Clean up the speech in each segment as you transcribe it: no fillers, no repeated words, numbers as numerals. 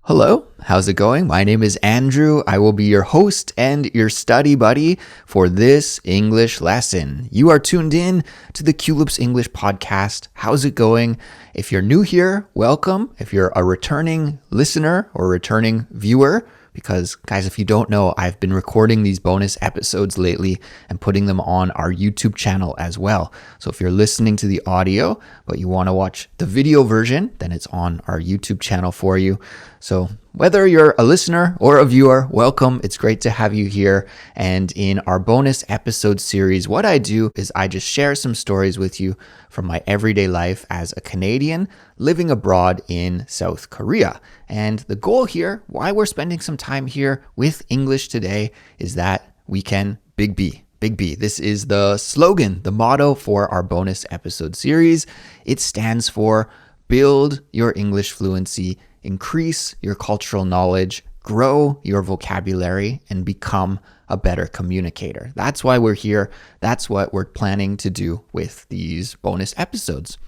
Hello, how's it going? My name is Andrew. I will be your host and your study buddy for this English lesson. You are tuned in to the Culips English podcast. How's it going? If you're new here, welcome. If you're a returning listener or returning viewer, because guys, if you don't know, I've been recording these bonus episodes lately and putting them on our YouTube channel as well. So if you're listening to the audio, but you want to watch the video version, then it's on our YouTube channel for you. So whether you're a listener or a viewer, welcome. It's great to have you here. And in our bonus episode series, what I do is I just share some stories with you from my everyday life as a Canadian living abroad in South Korea. And the goal here, why we're spending some time here with English today, is that we can Big B. Big B. This is the slogan, the motto for our bonus episode series. It stands for build your English fluency, increase your cultural knowledge, grow your vocabulary, and become a better communicator. That's why we're here. That's what we're planning to do with these bonus episodes.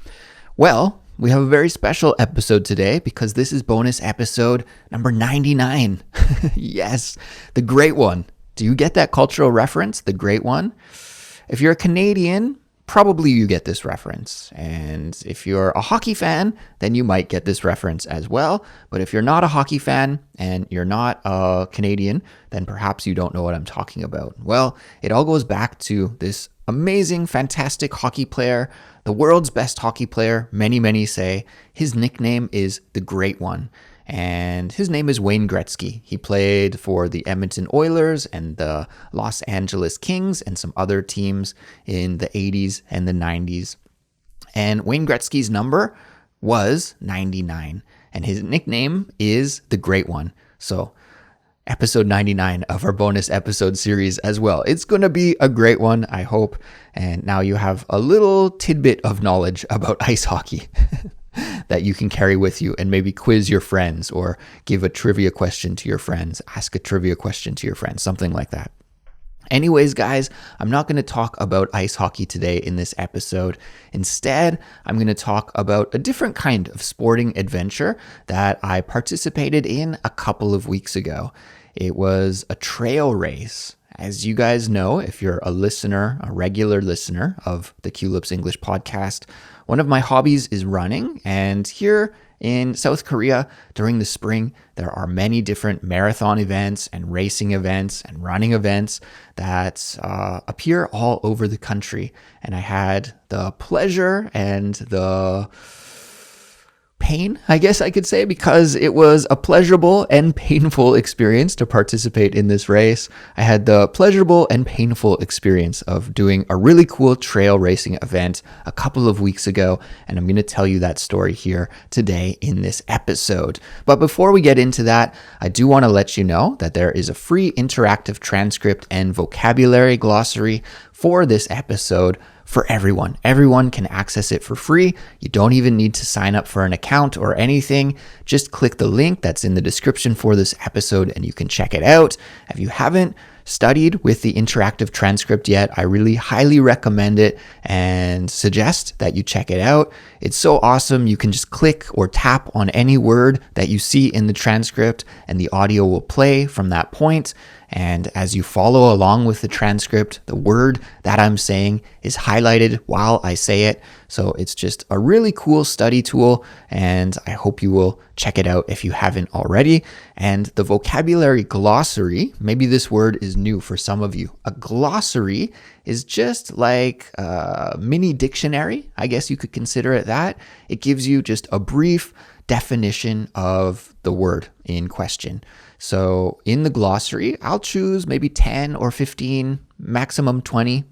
Well, we have a very special episode today because this is bonus episode number 99. Yes, the great one. Do you get that cultural reference? The great one? If you're a Canadian, probably you get this reference. And if you're a hockey fan, then you might get this reference as well. But if you're not a hockey fan and you're not a Canadian, then perhaps you don't know what I'm talking about. Well, it all goes back to this amazing, fantastic hockey player, the world's best hockey player, many say. His nickname is the Great One. And his name is Wayne Gretzky. He played for the Edmonton Oilers and the Los Angeles Kings and some other teams in the 80s and the 90s. And Wayne Gretzky's number was 99. And his nickname is the Great One. So episode 99 of our bonus episode series as well. It's going to be a great one, I hope. And now you have a little tidbit of knowledge about ice hockey that you can carry with you and maybe quiz your friends or give a trivia question to your friends, ask a trivia question to your friends, something like that. Anyways, guys, I'm not going to talk about ice hockey today in this episode. Instead, I'm going to talk about a different kind of sporting adventure that I participated in a couple of weeks ago. It was a trail race. As you guys know, if you're a listener, a regular listener of the Culips English podcast, one of my hobbies is running. And here in South Korea, during the spring, there are many different marathon events and racing events and running events that appear all over the country. And I had the pleasure and the pain, I guess I could say, because it was a pleasurable and painful experience to participate in this race. I had the pleasurable and painful experience of doing a really cool trail racing event a couple of weeks ago, and I'm going to tell you that story here today in this episode. But before we get into that, I do want to let you know that there is a free interactive transcript and vocabulary glossary for this episode for everyone. Everyone can access it for free. You don't even need to sign up for an account or anything. Just click the link that's in the description for this episode and you can check it out. If you haven't studied with the interactive transcript yet, I really highly recommend it and suggest that you check it out. It's so awesome. You can just click or tap on any word that you see in the transcript and the audio will play from that point. And as you follow along with the transcript, the word that I'm saying is highlighted while I say it. So it's just a really cool study tool, and I hope you will check it out if you haven't already. And the vocabulary glossary, maybe this word is new for some of you. A glossary is just like a mini dictionary. I guess you could consider it that. It gives you just a brief definition of the word in question. So in the glossary, I'll choose maybe 10 or 15, maximum 20,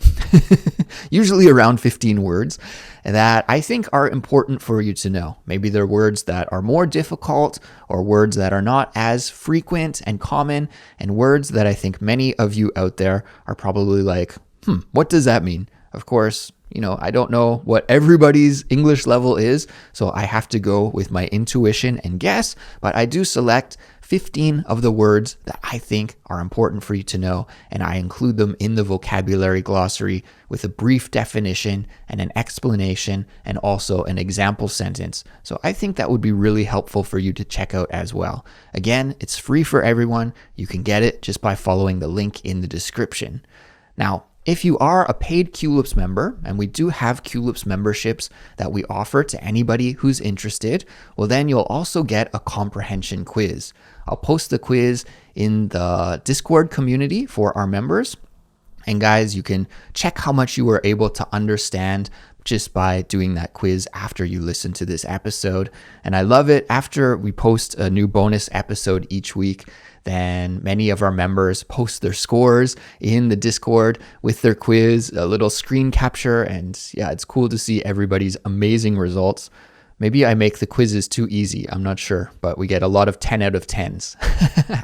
usually around 15 words that I think are important for you to know. Maybe they're words that are more difficult or words that are not as frequent and common, and words that I think many of you out there are probably like, what does that mean? Of course, I don't know what everybody's English level is, so I have to go with my intuition and guess, but I do select 15 of the words that I think are important for you to know, and I include them in the vocabulary glossary with a brief definition and an explanation and also an example sentence. So I think that would be really helpful for you to check out as well. Again, it's free for everyone. You can get it just by following the link in the description. Now, if you are a paid Culips member, and we do have Culips memberships that we offer to anybody who's interested, well, then you'll also get a comprehension quiz. I'll post the quiz in the Discord community for our members. And guys, you can check how much you were able to understand just by doing that quiz after you listen to this episode. And I love it. After we post a new bonus episode each week, then many of our members post their scores in the Discord with their quiz, a little screen capture. And yeah, it's cool to see everybody's amazing results. Maybe I make the quizzes too easy. I'm not sure, but we get a lot of 10 out of 10s.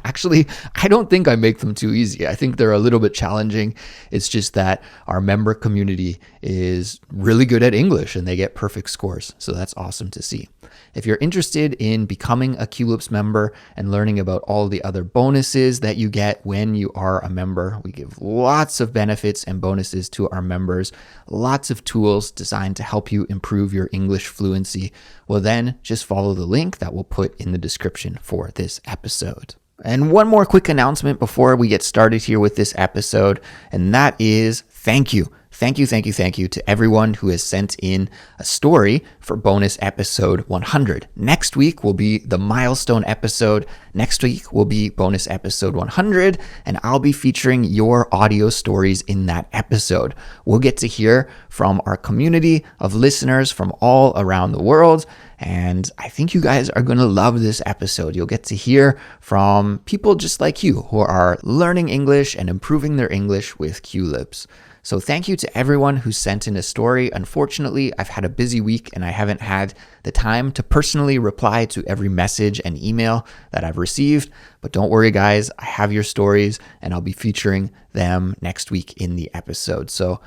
Actually, I don't think I make them too easy. I think they're a little bit challenging. It's just that our member community is really good at English and they get perfect scores. So that's awesome to see. If you're interested in becoming a Culips member and learning about all the other bonuses that you get when you are a member, we give lots of benefits and bonuses to our members, lots of tools designed to help you improve your English fluency. Well, then just follow the link that we'll put in the description for this episode. And one more quick announcement before we get started here with this episode, and that is thank you. Thank you to everyone who has sent in a story for bonus episode 100. Next week will be the milestone episode. Next week will be bonus episode 100, and I'll be featuring your audio stories in that episode. We'll get to hear from our community of listeners from all around the world, and I think you guys are going to love this episode. You'll get to hear from people just like you who are learning English and improving their English with Culips. So thank you to everyone who sent in a story. Unfortunately, I've had a busy week and I haven't had the time to personally reply to every message and email that I've received. But don't worry, guys, I have your stories and I'll be featuring them next week in the episode. So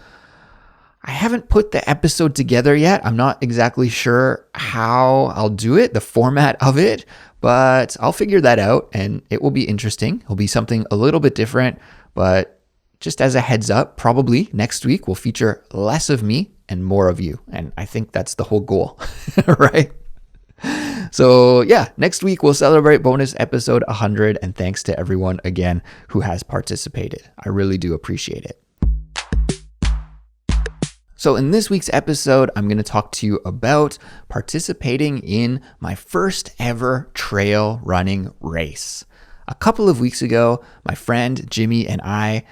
I haven't put the episode together yet. I'm not exactly sure how I'll do it, the format of it, but I'll figure that out and it will be interesting. It'll be something a little bit different, but just as a heads up, probably next week we'll feature less of me and more of you. And I think that's the whole goal, right? So yeah, next week we'll celebrate bonus episode 100. And thanks to everyone again who has participated. I really do appreciate it. So in this week's episode, I'm going to talk to you about participating in my first ever trail running race. A couple of weeks ago, my friend Jimmy and I,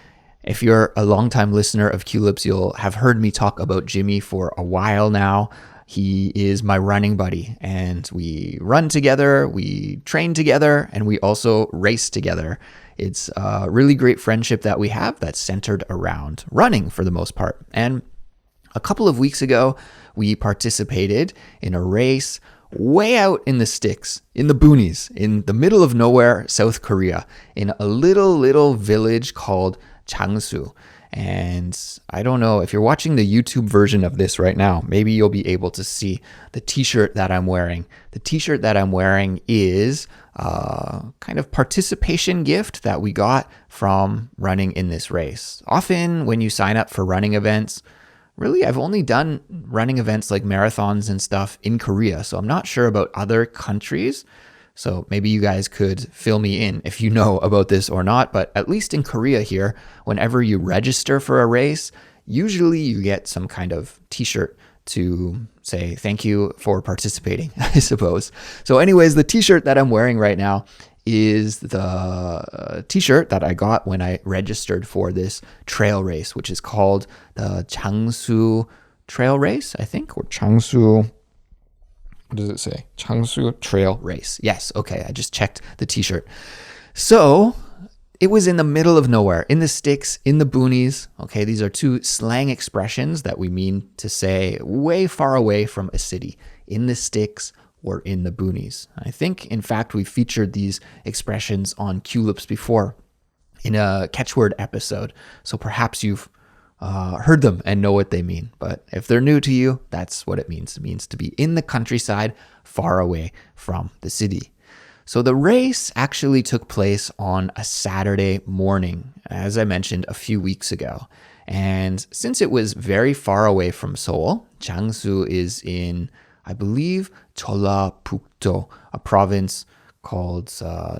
if you're a longtime listener of Culips, you'll have heard me talk about Jimmy for a while now. He is my running buddy, and we run together, we train together, and we also race together. It's a really great friendship that we have that's centered around running for the most part. And a couple of weeks ago, we participated in a race way out in the sticks, in the boonies, in the middle of nowhere, South Korea, in a little village called Jangsu. And I don't know, if you're watching the YouTube version of this right now, maybe you'll be able to see the t-shirt that I'm wearing. The t-shirt that I'm wearing is a kind of participation gift that we got from running in this race. Often when you sign up for running events, really, I've only done running events like marathons and stuff in Korea, so I'm not sure about other countries. So maybe you guys could fill me in if you know about this or not. But at least in Korea here, whenever you register for a race, usually you get some kind of t-shirt to say thank you for participating, I suppose. So anyways, the t-shirt that I'm wearing right now is the t-shirt that I got when I registered for this trail race, which is called the Jangsu Trail Race, I think, or Jangsu. What does it say? Jangsu Trail Race. Yes, okay, I just checked the t-shirt. So it was in the middle of nowhere, in the sticks, in the boonies. Okay, these are two slang expressions that we mean to say way far away from a city, in the sticks or in the boonies. I think, in fact, we've featured these expressions on Culips before in a catchword episode. So perhaps you've heard them and know what they mean. But if they're new to you, that's what it means. It means to be in the countryside, far away from the city. So the race actually took place on a Saturday morning, as I mentioned a few weeks ago. And since it was very far away from Seoul, Jangsu is in, I believe, Jeollabuk-do, a province called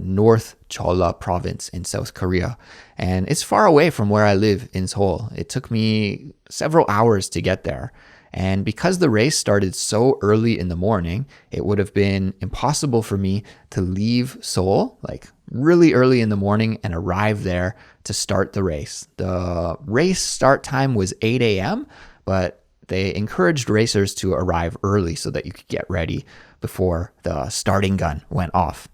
North Jeolla province in South Korea. And it's far away from where I live in Seoul. It took me several hours to get there. And because the race started so early in the morning, it would have been impossible for me to leave Seoul like really early in the morning and arrive there to start the race. The race start time was 8 a.m., but they encouraged racers to arrive early so that you could get ready before the starting gun went off.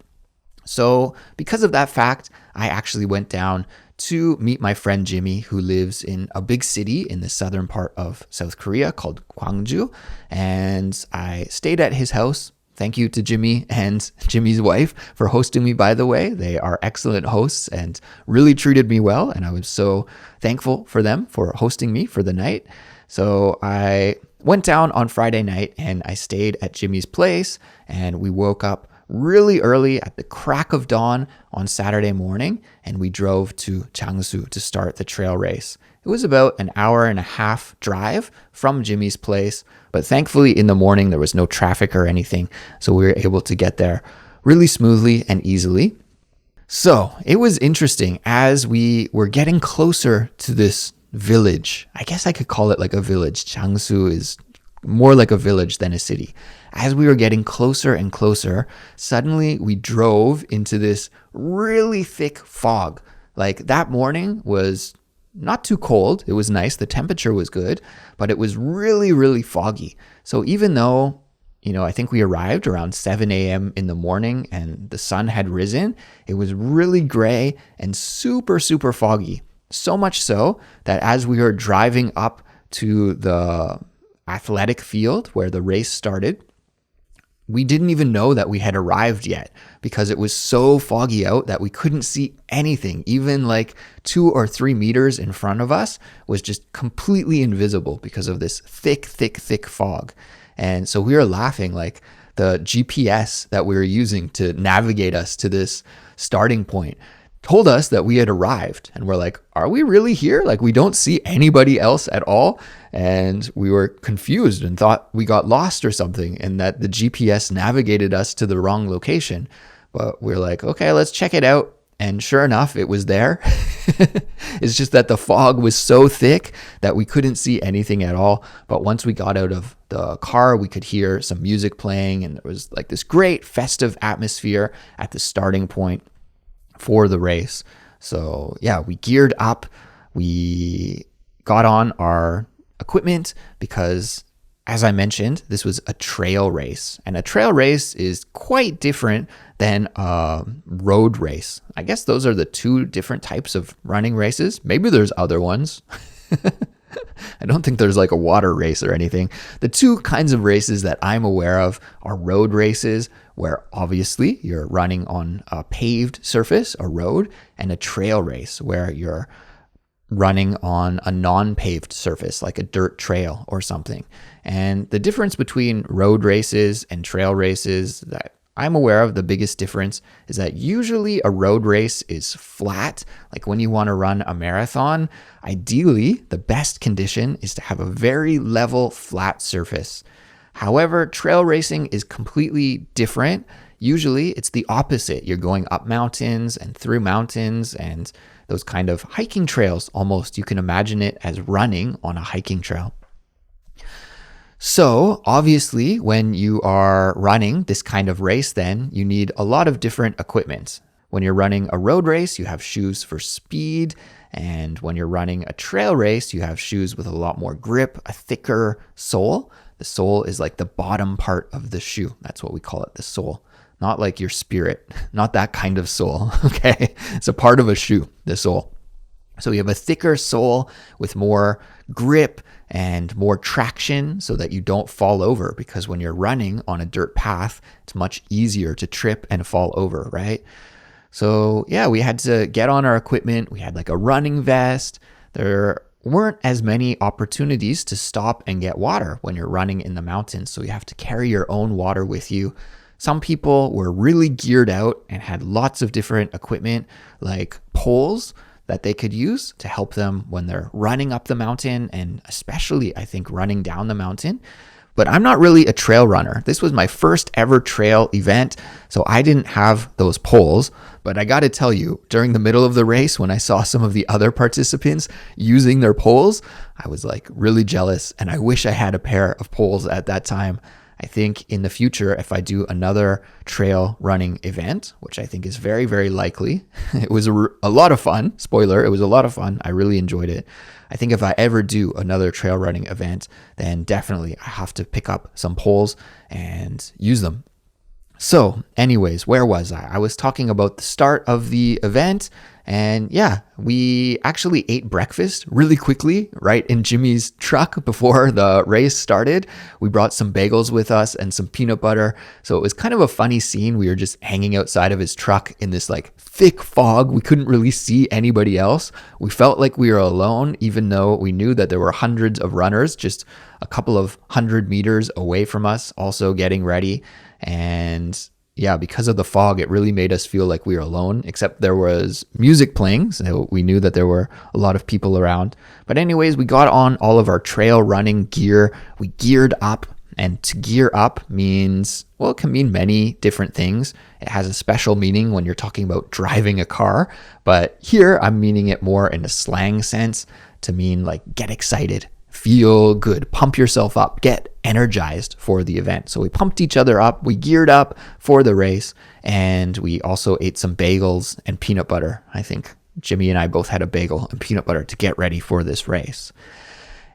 So because of that fact, I actually went down to meet my friend Jimmy, who lives in a big city in the southern part of South Korea called Gwangju. And I stayed at his house. Thank you to Jimmy and Jimmy's wife for hosting me, by the way. They are excellent hosts and really treated me well. And I was so thankful for them for hosting me for the night. So I went down on Friday night and I stayed at Jimmy's place, and we woke up really early at the crack of dawn on Saturday morning, and we drove to Jangsu to start the trail race. It was about an hour and a half drive from Jimmy's place, but thankfully in the morning there was no traffic or anything, so we were able to get there really smoothly and easily. So it was interesting as we were getting closer to this village. I guess I could call it like a village. Jangsu is more like a village than a city. As we were getting closer and closer, suddenly we drove into this really thick fog. Like that morning was not too cold. It was nice. The temperature was good, but it was really, really foggy. So even though, I think we arrived around 7 a.m. in the morning and the sun had risen, it was really gray and super, super foggy. So much so that as we were driving up to the athletic field where the race started, we didn't even know that we had arrived yet because it was so foggy out that we couldn't see anything. Even like 2 or 3 meters in front of us was just completely invisible because of this thick, thick, thick fog. And so we were laughing, like the GPS that we were using to navigate us to this starting point told us that we had arrived, and we're like, are we really here? Like, we don't see anybody else at all. And we were confused and thought we got lost or something, and that the GPS navigated us to the wrong location. But we're like, okay, let's check it out. And sure enough, it was there. It's just that the fog was so thick that we couldn't see anything at all. But once we got out of the car, we could hear some music playing, and there was like this great festive atmosphere at the starting point for the race. So yeah, we geared up, we got on our equipment because, as I mentioned, this was a trail race, and a trail race is quite different than a road race. I guess those are the two different types of running races. Maybe there's other ones. I don't think there's like a water race or anything. The two kinds of races that I'm aware of are road races, where obviously you're running on a paved surface, a road, and a trail race where you're running on a non-paved surface, like a dirt trail or something. And the difference between road races and trail races that I'm aware of, the biggest difference is that usually a road race is flat. Like when you want to run a marathon, ideally the best condition is to have a very level, flat surface. However, trail racing is completely different. Usually it's the opposite. You're going up mountains and through mountains and those kind of hiking trails almost. You can imagine it as running on a hiking trail. So obviously, when you are running this kind of race, then you need a lot of different equipment. When you're running a road race, you have shoes for speed. And when you're running a trail race, you have shoes with a lot more grip, a thicker sole. The sole is like the bottom part of the shoe. That's what we call it, the sole. Not like your spirit, not that kind of sole, okay? It's a part of a shoe, the sole. So you have a thicker sole with more grip and more traction so that you don't fall over, because when you're running on a dirt path, it's much easier to trip and fall over, right? So yeah, we had to get on our equipment. We had like a running vest. There weren't as many opportunities to stop and get water when you're running in the mountains, so you have to carry your own water with you. Some people were really geared out and had lots of different equipment like poles that they could use to help them when they're running up the mountain, and especially, I think, running down the mountain. But I'm not really a trail runner. This was my first ever trail event, so I didn't have those poles. But I got to tell you, during the middle of the race, when I saw some of the other participants using their poles, I was like really jealous, and I wish I had a pair of poles at that time. I think in the future, if I do another trail running event, which I think is very, very likely, it was a lot of fun. Spoiler, it was a lot of fun. I really enjoyed it. I think if I ever do another trail running event, then definitely I have to pick up some poles and use them. So anyways, where was I? I was talking about the start of the event, and yeah, we actually ate breakfast really quickly right in Jimmy's truck before the race started. We brought some bagels with us and some peanut butter. So it was kind of a funny scene. We were just hanging outside of his truck in this like thick fog. We couldn't really see anybody else. We felt like we were alone, even though we knew that there were hundreds of runners just a couple of 100 meters away from us also getting ready. And yeah, because of the fog, it really made us feel like we were alone, except there was music playing, so we knew that there were a lot of people around. But anyways, we got on all of our trail running gear. We geared up, and to gear up means, well, it can mean many different things. It has a special meaning when you're talking about driving a car, but here I'm meaning it more in a slang sense to mean like get excited, feel good, pump yourself up, get energized for the event. So we pumped each other up, we geared up for the race, and we also ate some bagels and peanut butter. I think Jimmy and I both had a bagel and peanut butter to get ready for this race.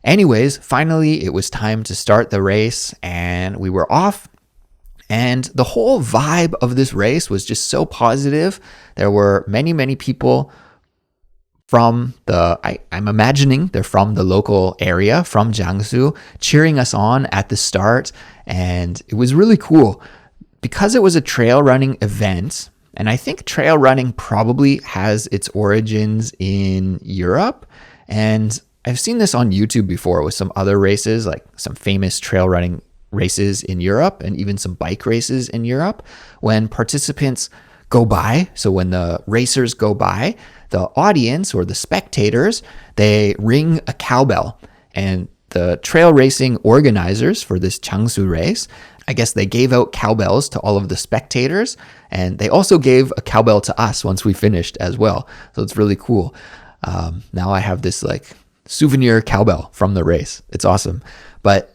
Anyways, finally it was time to start the race, and we were off. And the whole vibe of this race was just so positive. There were many, many people from I'm imagining they're from the local area, from Jangsu, cheering us on at the start. And it was really cool because it was a trail running event. And I think trail running probably has its origins in Europe. And I've seen this on YouTube before with some other races, like some famous trail running races in Europe and even some bike races in Europe. When participants go by, so when the racers go by, the audience or the spectators, they ring a cowbell. And the trail racing organizers for this Jangsu race, I guess they gave out cowbells to all of the spectators, and they also gave a cowbell to us once we finished as well. So it's really cool. Now I have this like souvenir cowbell from the race. It's awesome. But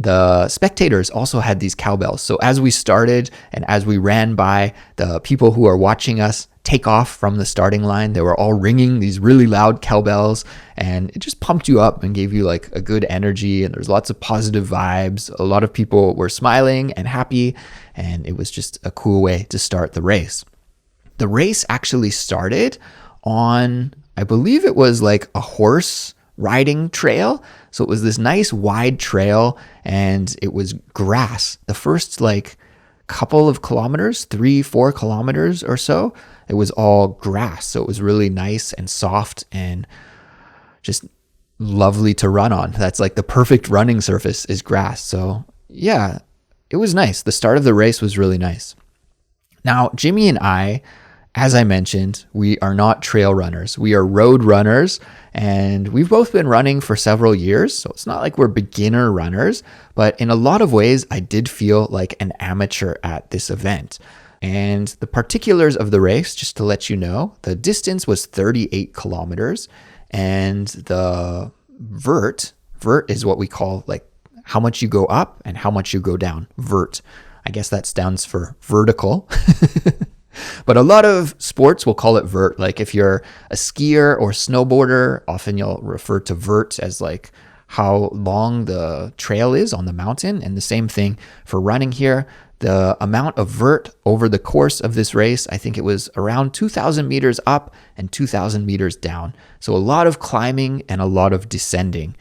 the spectators also had these cowbells. So as we started and as we ran by, the people who are watching us take off from the starting line, they were all ringing these really loud cowbells, and it just pumped you up and gave you like a good energy, and there's lots of positive vibes. A lot of people were smiling and happy, and it was just a cool way to start the race. The race actually started on, I believe it was like a horse riding trail. So it was this nice wide trail, and it was grass. The first like couple of kilometers, 3-4 kilometers or so, it was all grass. So it was really nice and soft and just lovely to run on. That's like the perfect running surface is grass. So yeah, it was nice. The start of the race was really nice. Now, Jimmy and I, as I mentioned, we are not trail runners. We are road runners, and we've both been running for several years. So it's not like we're beginner runners, but in a lot of ways, I did feel like an amateur at this event. And the particulars of the race, just to let you know, the distance was 38 kilometers, and the vert is what we call like how much you go up and how much you go down. Vert. I guess that stands for vertical. But a lot of sports will call it vert. Like if you're a skier or snowboarder, often you'll refer to vert as like how long the trail is on the mountain. And the same thing for running here. The amount of vert over the course of this race, I think it was around 2,000 meters up and 2,000 meters down. So a lot of climbing and a lot of descending.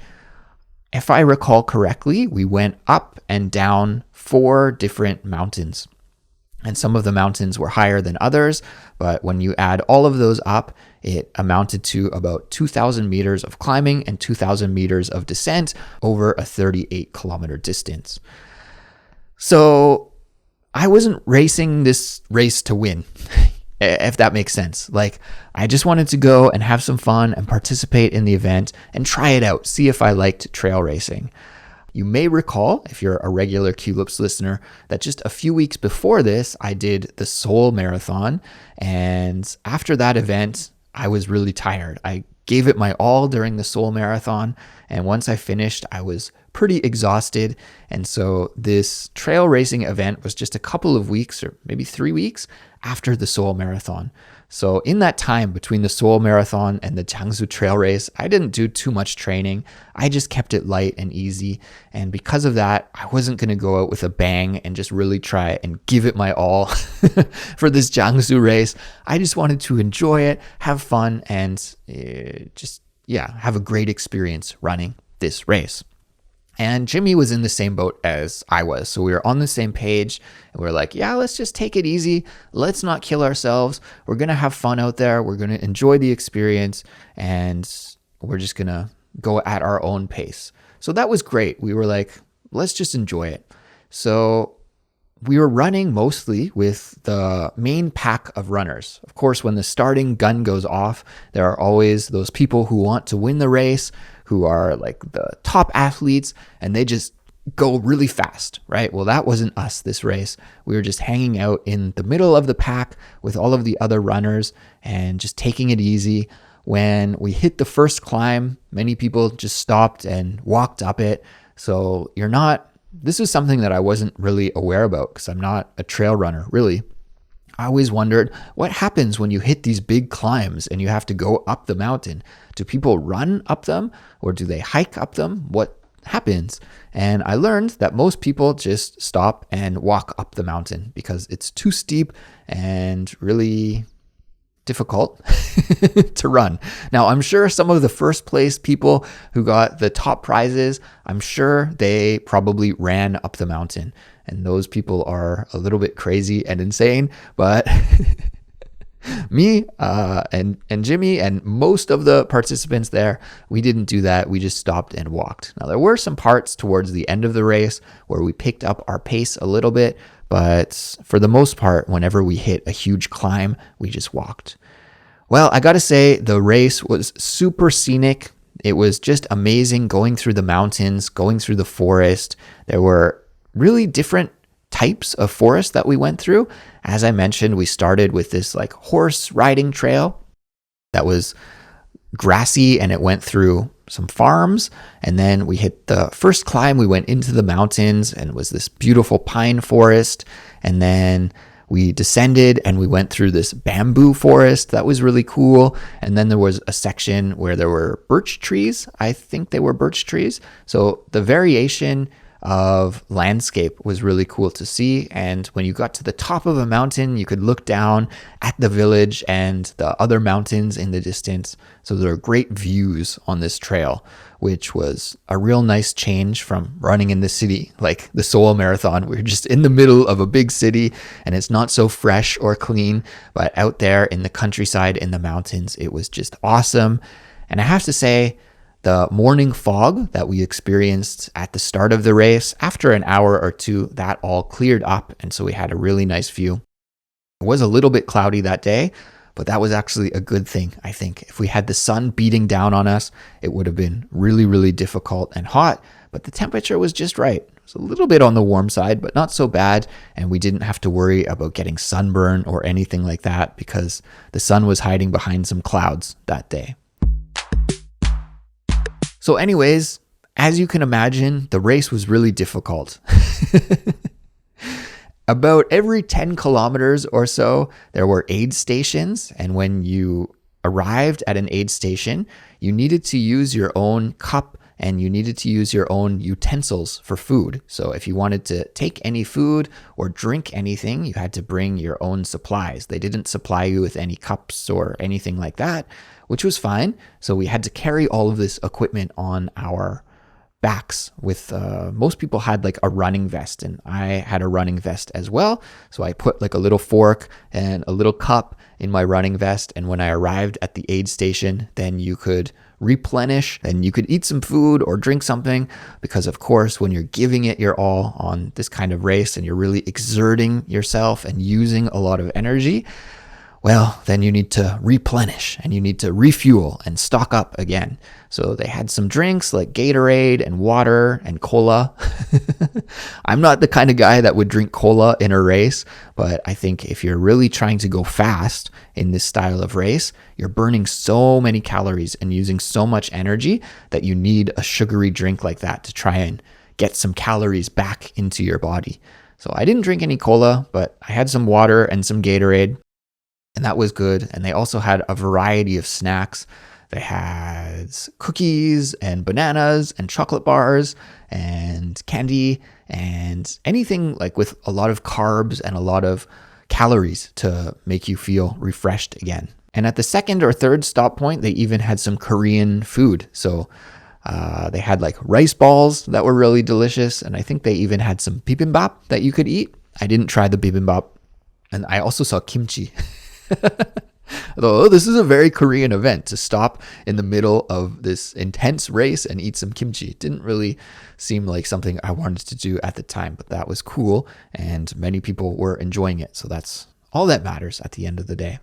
If I recall correctly, we went up and down 4 different mountains. And some of the mountains were higher than others, but when you add all of those up, it amounted to about 2,000 meters of climbing and 2,000 meters of descent over a 38 kilometer distance. So I wasn't racing this race to win, if that makes sense. Like, I just wanted to go and have some fun and participate in the event and try it out, see if I liked trail racing. You may recall, if you're a regular Culips listener, that just a few weeks before this, I did the Seoul Marathon. And after that event, I was really tired. I gave it my all during the Seoul Marathon. And once I finished, I was pretty exhausted. And so this trail racing event was just a couple of weeks or maybe 3 weeks after the Seoul Marathon. So in that time between the Seoul Marathon and the Jangsu trail race, I didn't do too much training. I just kept it light and easy. And because of that, I wasn't going to go out with a bang and just really try and give it my all for this Jangsu race. I just wanted to enjoy it, have fun, and have a great experience running this race. And Jimmy was in the same boat as I was. So we were on the same page and we were like, yeah, let's just take it easy. Let's not kill ourselves. We're going to have fun out there. We're going to enjoy the experience and we're just going to go at our own pace. So that was great. We were like, let's just enjoy it. So we were running mostly with the main pack of runners. Of course, when the starting gun goes off, there are always those people who want to win the race, who are like the top athletes, and they just go really fast, right? Well, that wasn't us this race. We were just hanging out in the middle of the pack with all of the other runners and just taking it easy. When we hit the first climb, many people just stopped and walked up it. So this is something that I wasn't really aware about because I'm not a trail runner, really. I always wondered what happens when you hit these big climbs and you have to go up the mountain. Do people run up them or do they hike up them? What happens? And I learned that most people just stop and walk up the mountain because it's too steep and really difficult to run. Now, I'm sure some of the first place people who got the top prizes, I'm sure they probably ran up the mountain. And those people are a little bit crazy and insane, but me and Jimmy and most of the participants there, we didn't do that. We just stopped and walked. Now, there were some parts towards the end of the race where we picked up our pace a little bit, but for the most part, whenever we hit a huge climb, we just walked. Well, I got to say, the race was super scenic. It was just amazing going through the mountains, going through the forest. There were really different types of forest that we went through. As I mentioned, we started with this like horse riding trail that was grassy and it went through some farms. And then we hit the first climb. We went into the mountains and it was this beautiful pine forest. And then we descended and we went through this bamboo forest. That was really cool. And then there was a section where there were birch trees. I think they were birch trees. So the variation of landscape was really cool to see. And when you got to the top of a mountain, you could look down at the village and the other mountains in the distance. So there are great views on this trail, which was a real nice change from running in the city, like the Seoul Marathon. We're just in the middle of a big city and it's not so fresh or clean, but out there in the countryside, in the mountains, it was just awesome. And I have to say, the morning fog that we experienced at the start of the race, after an hour or two, that all cleared up. And so we had a really nice view. It was a little bit cloudy that day, but that was actually a good thing, I think. If we had the sun beating down on us, it would have been really, really difficult and hot, but the temperature was just right. It was a little bit on the warm side, but not so bad. And we didn't have to worry about getting sunburn or anything like that because the sun was hiding behind some clouds that day. So anyways, as you can imagine, the race was really difficult. About every 10 kilometers or so, there were aid stations. And when you arrived at an aid station, you needed to use your own cup and you needed to use your own utensils for food. So if you wanted to take any food or drink anything, you had to bring your own supplies. They didn't supply you with any cups or anything like that, which was fine. So we had to carry all of this equipment on our backs with, most people had like a running vest and I had a running vest as well. So I put like a little fork and a little cup in my running vest. And when I arrived at the aid station, then you could replenish, then you could eat some food or drink something, because of course, when you're giving it your all on this kind of race and you're really exerting yourself and using a lot of energy, well, then you need to replenish and you need to refuel and stock up again. So they had some drinks like Gatorade and water and cola. I'm not the kind of guy that would drink cola in a race, but I think if you're really trying to go fast in this style of race, you're burning so many calories and using so much energy that you need a sugary drink like that to try and get some calories back into your body. So I didn't drink any cola, but I had some water and some Gatorade, and that was good. And they also had a variety of snacks. They had cookies and bananas and chocolate bars and candy and anything like with a lot of carbs and a lot of calories to make you feel refreshed again. And at the second or third stop point, they even had some Korean food. So they had like rice balls that were really delicious. And I think they even had some bibimbap that you could eat. I didn't try the bibimbap. And I also saw kimchi. Although this is a very Korean event to stop in the middle of this intense race and eat some kimchi. It didn't really seem like something I wanted to do at the time, but that was cool and many people were enjoying it. So that's all that matters at the end of the day.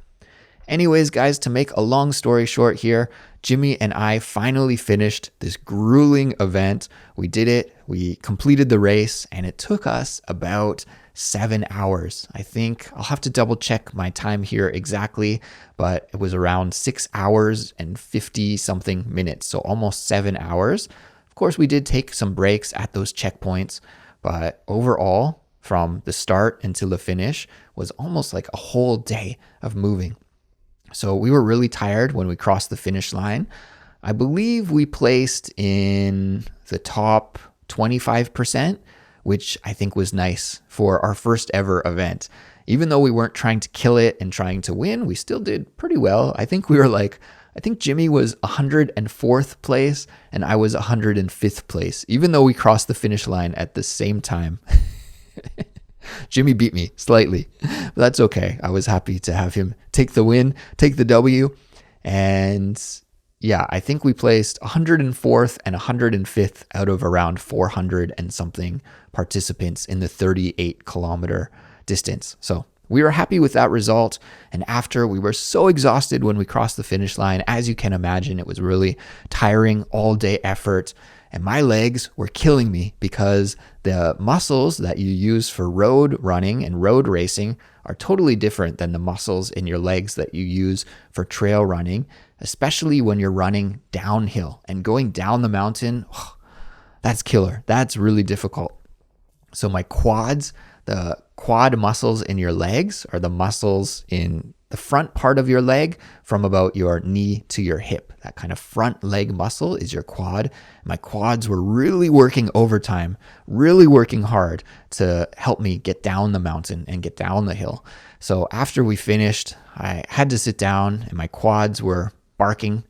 Anyways, guys, to make a long story short here, Jimmy and I finally finished this grueling event. We did it. We completed the race, and it took us about 7 hours. I think I'll have to double check my time here exactly, but it was around 6 hours and 50 something minutes. So almost 7 hours. Of course, we did take some breaks at those checkpoints, but overall, from the start until the finish was almost like a whole day of moving. So we were really tired when we crossed the finish line. I believe we placed in the top 25%, which I think was nice for our first ever event. Even though we weren't trying to kill it and trying to win, we still did pretty well. I think Jimmy was 104th place and I was 105th place, even though we crossed the finish line at the same time. Jimmy beat me slightly, but that's okay. I was happy to have him take the win, take the W. And yeah, I think we placed 104th and 105th out of around 400 and something participants in the 38 kilometer distance. So we were happy with that result. And after, we were so exhausted when we crossed the finish line. As you can imagine, it was really tiring, all day effort. And my legs were killing me because the muscles that you use for road running and road racing are totally different than the muscles in your legs that you use for trail running, especially when you're running downhill and going down the mountain. That's killer. That's really difficult. So my quads, the quad muscles in your legs are the muscles in the front part of your leg from about your knee to your hip. That kind of front leg muscle is your quad. My quads were really working overtime, really working hard to help me get down the mountain and get down the hill. So after we finished, I had to sit down and my quads were barking.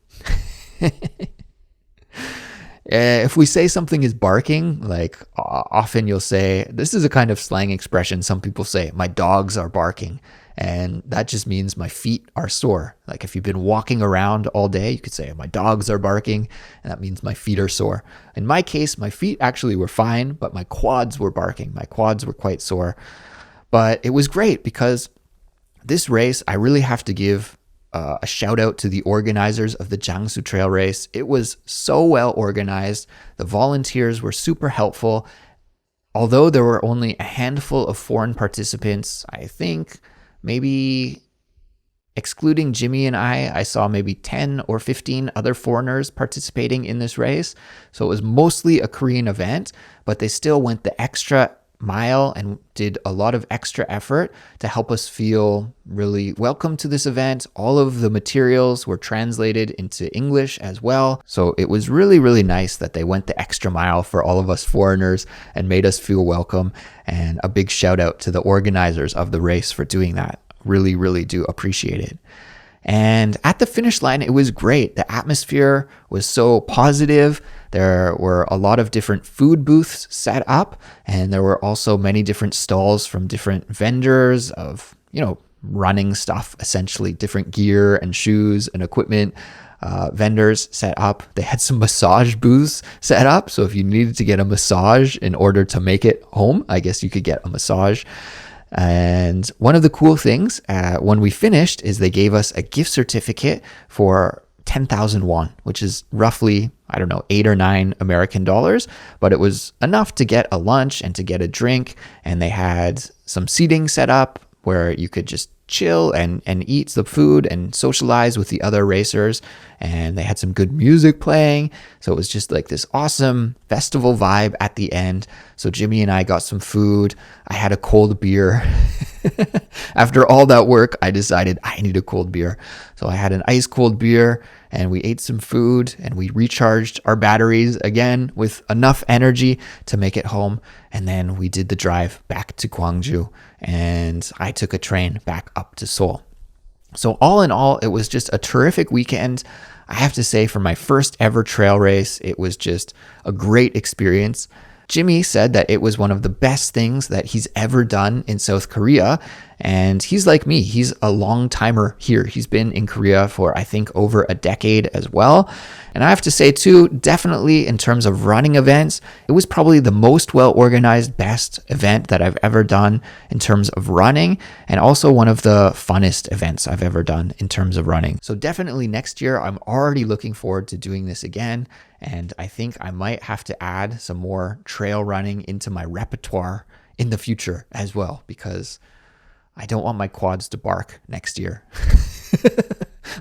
If we say something is barking, like often you'll say, this is a kind of slang expression. Some people say, my dogs are barking. And that just means my feet are sore. Like if you've been walking around all day, you could say, my dogs are barking. And that means my feet are sore. In my case, my feet actually were fine, but my quads were barking. My quads were quite sore. But it was great because this race, I really have to give a shout out to the organizers of the Jangsu Trail Race. It was so well organized. The volunteers were super helpful. Although there were only a handful of foreign participants, I think maybe excluding Jimmy and I saw maybe 10 or 15 other foreigners participating in this race. So it was mostly a Korean event, but they still went the extra mile and did a lot of extra effort to help us feel really welcome to this event. All of the materials were translated into English as well. So it was really, really nice that they went the extra mile for all of us foreigners and made us feel welcome. And a big shout out to the organizers of the race for doing that. Really, really do appreciate it. And at the finish line, it was great. The atmosphere was so positive. There were a lot of different food booths set up, and there were also many different stalls from different vendors of, running stuff, essentially different gear and shoes and equipment. vendors set up. They had some massage booths set up. So if you needed to get a massage in order to make it home, I guess you could get a massage. And one of the cool things when we finished is they gave us a gift certificate for 10,000 won, which is roughly, I don't know, 8 or 9 American dollars, but it was enough to get a lunch and to get a drink. And they had some seating set up where you could just chill and eat the food and socialize with the other racers. And they had some good music playing. So it was just like this awesome festival vibe at the end. So Jimmy and I got some food. I had a cold beer. After all that work, I decided I need a cold beer. So I had an ice cold beer and we ate some food and we recharged our batteries again with enough energy to make it home. And then we did the drive back to Gwangju and I took a train back up to Seoul. So all in all, it was just a terrific weekend. I have to say, for my first ever trail race, it was just a great experience. Jimmy said that it was one of the best things that he's ever done in South Korea. And he's like me. He's a long timer here. He's been in Korea for, I think, over a decade as well. And I have to say, too, definitely in terms of running events, it was probably the most well-organized, best event that I've ever done in terms of running, and also one of the funnest events I've ever done in terms of running. So definitely next year, I'm already looking forward to doing this again. And I think I might have to add some more trail running into my repertoire in the future as well, because I don't want my quads to bark next year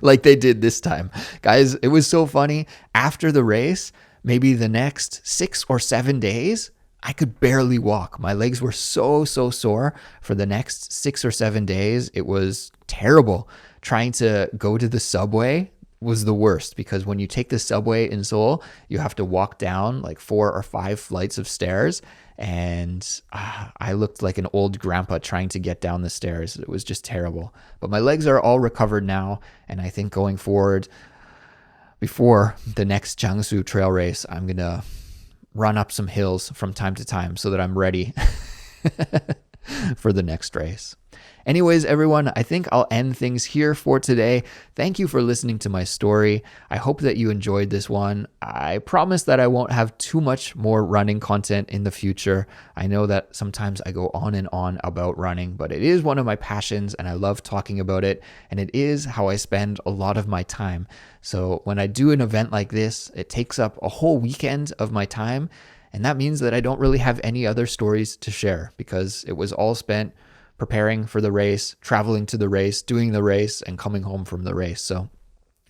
like they did this time. Guys, it was so funny. After the race, maybe the next 6 or 7 days, I could barely walk. My legs were so sore for the next 6 or 7 days. It was terrible. Trying to go to the subway was the worst, because when you take the subway in Seoul, you have to walk down like 4 or 5 flights of stairs. And I looked like an old grandpa trying to get down the stairs. It was just terrible. But my legs are all recovered now. And I think going forward, before the next Jangsu trail race, I'm going to run up some hills from time to time so that I'm ready for the next race. Anyways, everyone, I think I'll end things here for today. Thank you for listening to my story. I hope that you enjoyed this one. I promise that I won't have too much more running content in the future. I know that sometimes I go on and on about running, but it is one of my passions and I love talking about it. And it is how I spend a lot of my time. So when I do an event like this, it takes up a whole weekend of my time. And that means that I don't really have any other stories to share, because it was all spent preparing for the race, traveling to the race, doing the race, and coming home from the race. So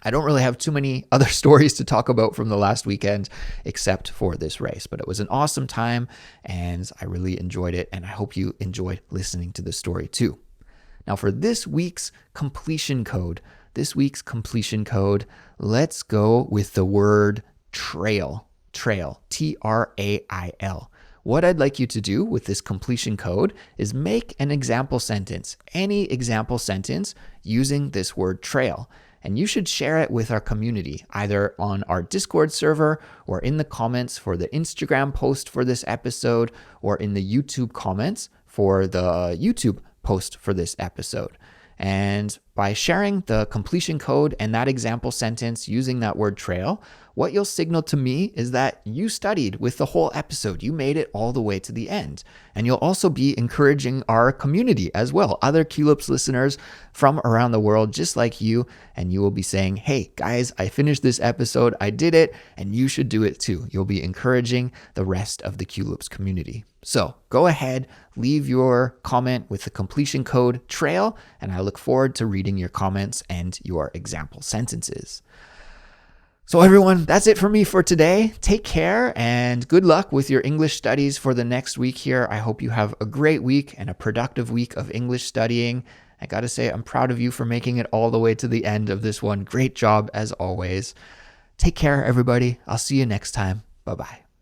I don't really have too many other stories to talk about from the last weekend except for this race. But it was an awesome time and I really enjoyed it. And I hope you enjoyed listening to the story too. Now for this week's completion code, let's go with the word trail, Trail. What I'd like you to do with this completion code is make an example sentence, any example sentence using this word trail. And you should share it with our community, either on our Discord server or in the comments for the Instagram post for this episode, or in the YouTube comments for the YouTube post for this episode. And by sharing the completion code and that example sentence using that word trail, what you'll signal to me is that you studied with the whole episode. You made it all the way to the end. And you'll also be encouraging our community as well, other Culips listeners from around the world just like you. And you will be saying, hey, guys, I finished this episode. I did it. And you should do it too. You'll be encouraging the rest of the Culips community. So go ahead, leave your comment with the completion code trail, and I look forward to reading your comments and your example sentences. So everyone, that's it for me for today. Take care and good luck with your English studies for the next week here. I hope you have a great week and a productive week of English studying. I gotta say, I'm proud of you for making it all the way to the end of this one. Great job as always. Take care, everybody. I'll see you next time. Bye-bye.